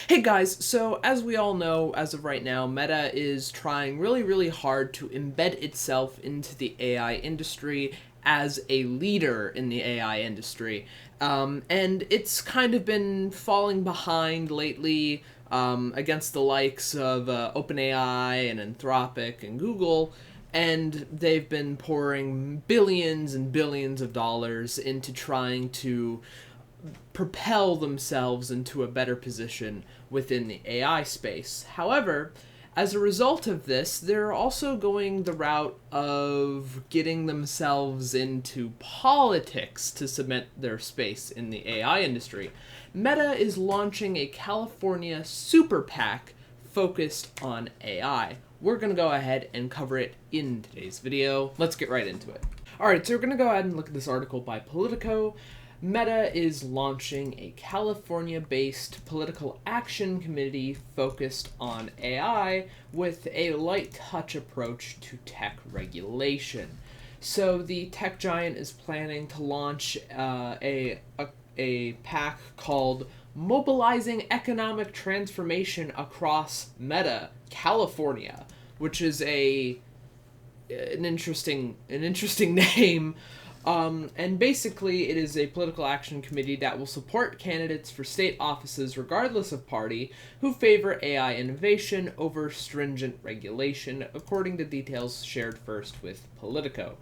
Hey guys, so as we all know, as of right now, Meta is trying really hard to embed itself into the AI industry as a leader in the AI industry. And it's kind of been falling behind lately against the likes of OpenAI and Anthropic and Google, and they've been pouring billions and billions of dollars into trying to propel themselves into a better position within the AI space. However, as a result of this, they're also going the route of getting themselves into politics to cement their space in the AI industry. Meta is launching a California Super PAC focused on AI. We're going to go ahead and cover it in today's video. Let's get right into it. Alright, so we're going to go ahead and look at this article by Politico. Meta is launching a California-based political action committee focused on AI with a light touch approach to tech regulation. So the tech giant is planning to launch a PAC called Mobilizing Economic Transformation Across Meta, California, which is an interesting name. And basically, it is a political action committee that will support candidates for state offices, regardless of party, who favor AI innovation over stringent regulation, according to details shared first with Politico.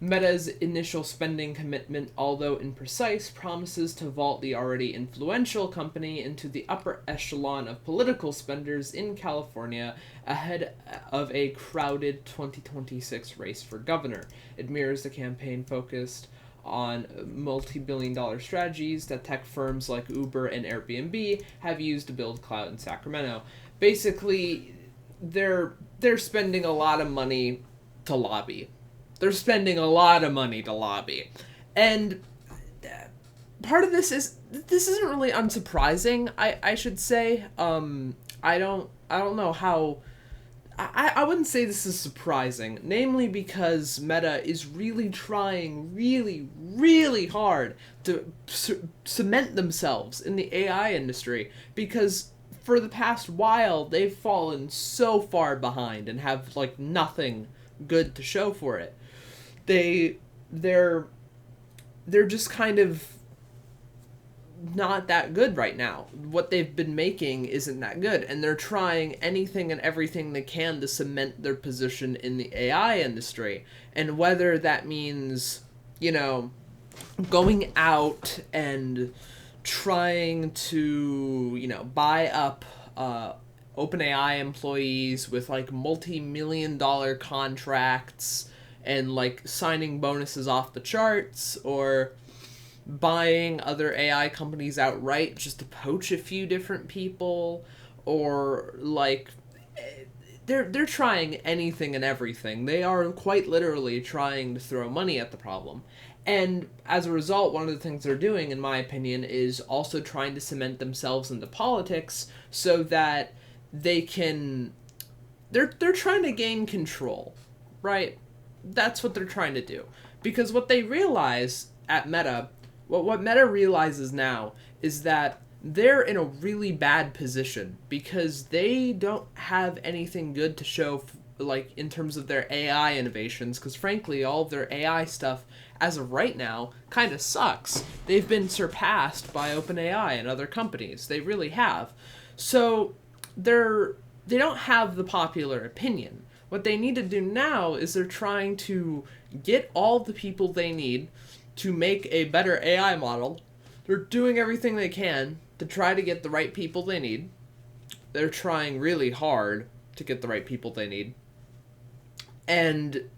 Meta's initial spending commitment, although imprecise, promises to vault the already influential company into the upper echelon of political spenders in California ahead of a crowded 2026 race for governor. It mirrors the campaign focused on multi-billion-dollar strategies that tech firms like Uber and Airbnb have used to build clout in Sacramento. Basically, they're spending a lot of money to lobby. They're spending a lot of money to lobby. And part of this isn't really unsurprising, I should say. I don't know how I wouldn't say this is surprising, namely because Meta is really trying really hard to cement themselves in the AI industry, because for the past while they've fallen so far behind and have like nothing good to show for it. They're just kind of not that good right now. What they've been making isn't that good, and they're trying anything and everything they can to cement their position in the AI industry. And whether that means, going out and trying to, buy up OpenAI employees with like multi-million-dollar contracts and like signing bonuses off the charts, or buying other AI companies outright just to poach a few different people, or like they're trying anything and everything. They are quite literally trying to throw money at the problem. And as a result, one of the things they're doing, in my opinion, is also trying to cement themselves into politics so that they can they're trying to gain control, right? That's what they're trying to do. Because what they realize at Meta, what Meta realizes now is that they're in a really bad position because they don't have anything good to show, like in terms of their AI innovations, because frankly all of their AI stuff as of right now kind of sucks. They've been surpassed by OpenAI and other companies. They really have. So they don't have the popular opinion. What they need to do now is they're trying to get all the people they need to make a better AI model. They're doing everything they can to try to get the right people they need. They're trying really hard to get the right people they need. And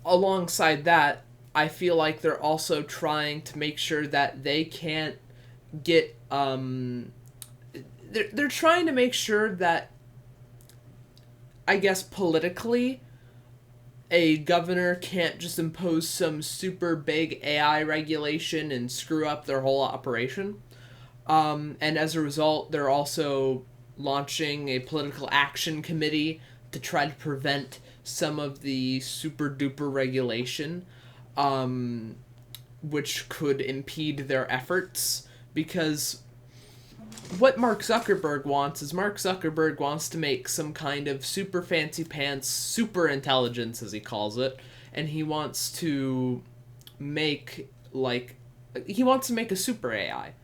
alongside that, I feel like they're also trying to make sure that they can't get they're trying to make sure that, I guess, politically, a governor can't just impose some super big AI regulation and screw up their whole operation. And as a result, they're also launching a political action committee to try to prevent some of the super duper regulation, which could impede their efforts. Because what Mark Zuckerberg wants is Mark Zuckerberg wants to make some kind of super fancy pants super intelligence, as he calls it, and he wants to make a super AI,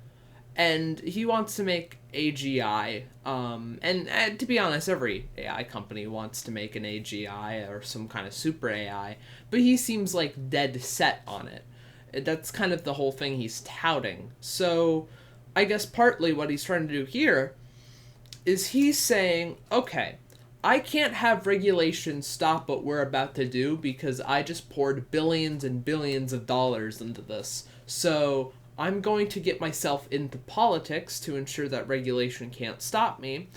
and he wants to make AGI. And to be honest, every AI company wants to make an AGI or some kind of super AI, but he seems like dead set on it. That's kind of the whole thing he's touting. So I guess partly what he's trying to do here is he's saying, okay, I can't have regulation stop what we're about to do because I just poured billions and billions of dollars into this. So I'm going to get myself into politics to ensure that regulation can't stop me.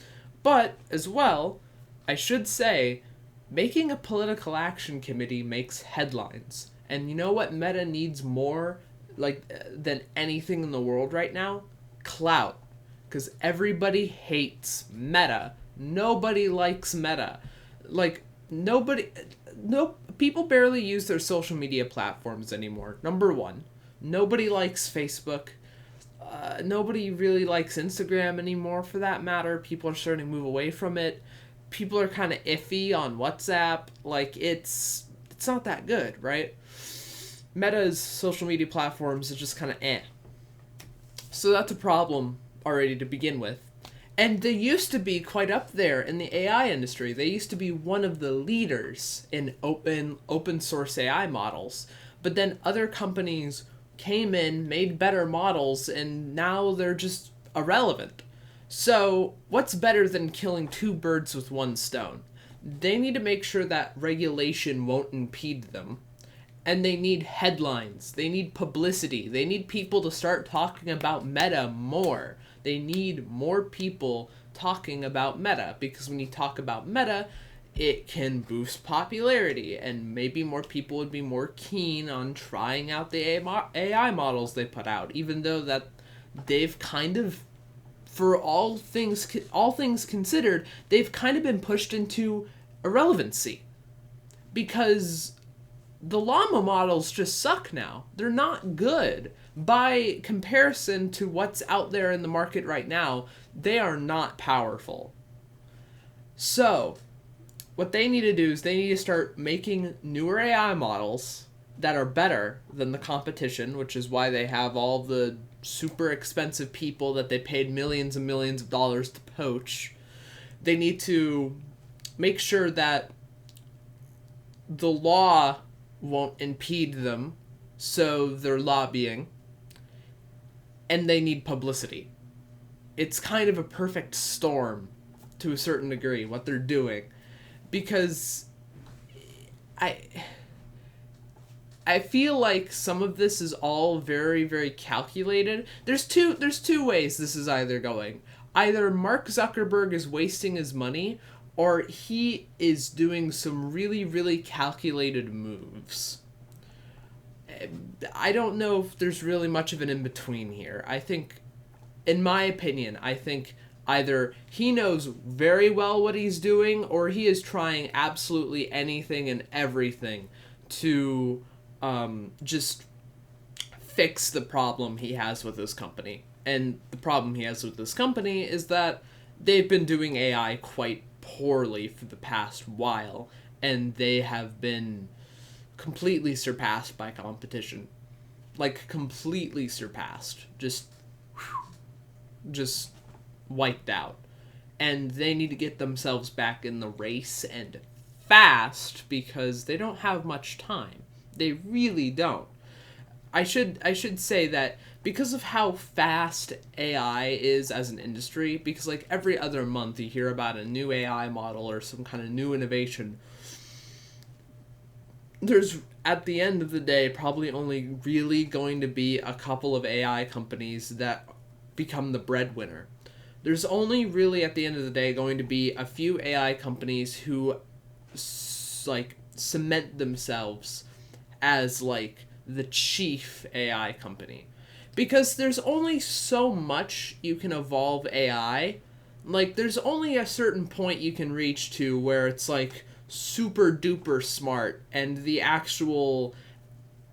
But, as well, I should say, making a political action committee makes headlines. And you know what Meta needs more than anything in the world right now? Clout. Because everybody hates Meta. Nobody likes Meta. Like, nobody. No, people barely use their social media platforms anymore. Number one. Nobody likes Facebook. Nobody really likes Instagram anymore, for that matter. People are starting to move away from it. People are kind of iffy on WhatsApp. Like, it's not that good, right? Meta's social media platforms is just kind of eh. So that's a problem already to begin with. And they used to be quite up there in the AI industry. They used to be one of the leaders in open source AI models. But then other companies came in, made better models, and now they're just irrelevant. So what's better than killing two birds with one stone? They need to make sure that regulation won't impede them. And they need headlines. They need publicity. They need people to start talking about Meta more. They need more people talking about Meta, because when you talk about Meta, it can boost popularity, and maybe more people would be more keen on trying out the AI models they put out, even though that they've kind of, for all things considered, they've kind of been pushed into irrelevancy, because the llama models just suck now. They're not good. By comparison to what's out there in the market right now, they are not powerful. So, what they need to do is they need to start making newer AI models that are better than the competition, which is why they have all the super expensive people that they paid millions and millions of dollars to poach. They need to make sure that the law won't impede them, so they're lobbying, and they need publicity. It's kind of a perfect storm, to a certain degree, what they're doing, because I feel like some of this is all very, very calculated. There's two ways this is either going. Either Mark Zuckerberg is wasting his money, or he is doing some really, really calculated moves. I don't know if there's really much of an in-between here. I think, in my opinion, either he knows very well what he's doing, or he is trying absolutely anything and everything to just fix the problem he has with his company. And the problem he has with this company is that they've been doing AI quite poorly for the past while, and they have been completely surpassed by competition. Like, completely surpassed. Just wiped out. And they need to get themselves back in the race, and fast, because they don't have much time. They really don't. I should say that because of how fast AI is as an industry, because like every other month you hear about a new AI model or some kind of new innovation, there's, at the end of the day, probably only really going to be a couple of AI companies that become the breadwinner. There's only really, at the end of the day, going to be a few AI companies who cement themselves as like the chief AI company, because there's only so much you can evolve AI. Like, there's only a certain point you can reach to where it's like super duper smart, and the actual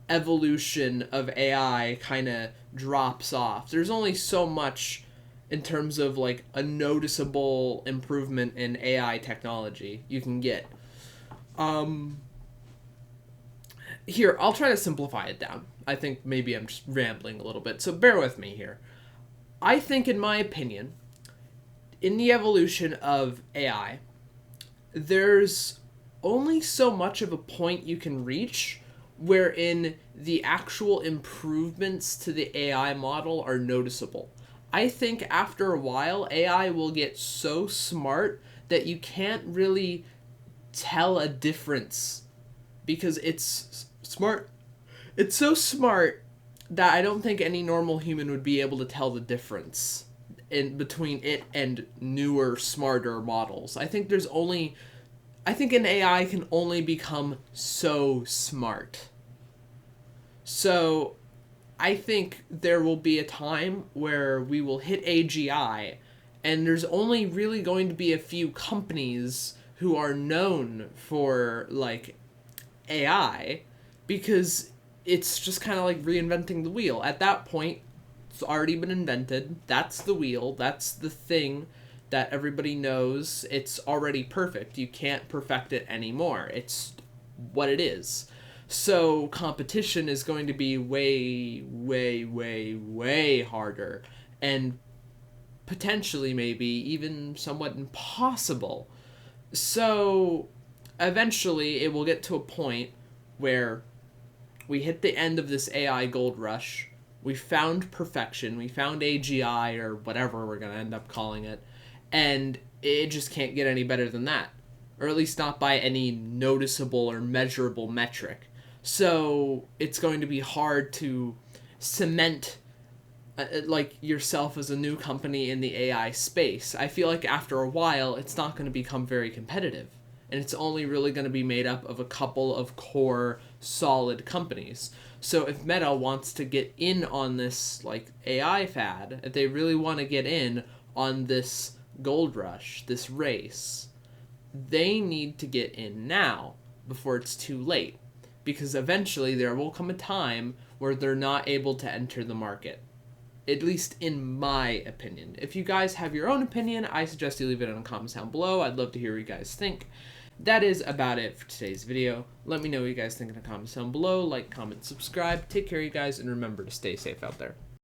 evolution of AI kind of drops off. There's only so much in terms of like a noticeable improvement in AI technology you can get. Here, I'll try to simplify it down. I think maybe I'm just rambling a little bit, so bear with me here. I think, in my opinion, in the evolution of AI, there's only so much of a point you can reach wherein the actual improvements to the AI model are noticeable. I think after a while, AI will get so smart that you can't really tell a difference because it's smart. It's so smart that I don't think any normal human would be able to tell the difference in between it and newer, smarter models. I think an AI can only become so smart. So I think there will be a time where we will hit AGI, and there's only really going to be a few companies who are known for, like, AI, because it's just kind of like reinventing the wheel. At that point, it's already been invented. That's the wheel. That's the thing that everybody knows. It's already perfect. You can't perfect it anymore. It's what it is. So competition is going to be way, way, way, way harder, and potentially maybe even somewhat impossible. So eventually it will get to a point where we hit the end of this AI gold rush. We found perfection. We found AGI, or whatever we're going to end up calling it. And it just can't get any better than that. Or at least not by any noticeable or measurable metric. So it's going to be hard to cement like yourself as a new company in the AI space. I feel like after a while, it's not going to become very competitive. And it's only really going to be made up of a couple of core solid companies. So if Meta wants to get in on this like AI fad, if they really want to get in on this gold rush, this race, they need to get in now before it's too late. Because eventually there will come a time where they're not able to enter the market. At least in my opinion. If you guys have your own opinion, I suggest you leave it in the comments down below. I'd love to hear what you guys think. That is about it for today's video. Let me know what you guys think in the comments down below. Like, comment, subscribe. Take care, you guys, and remember to stay safe out there.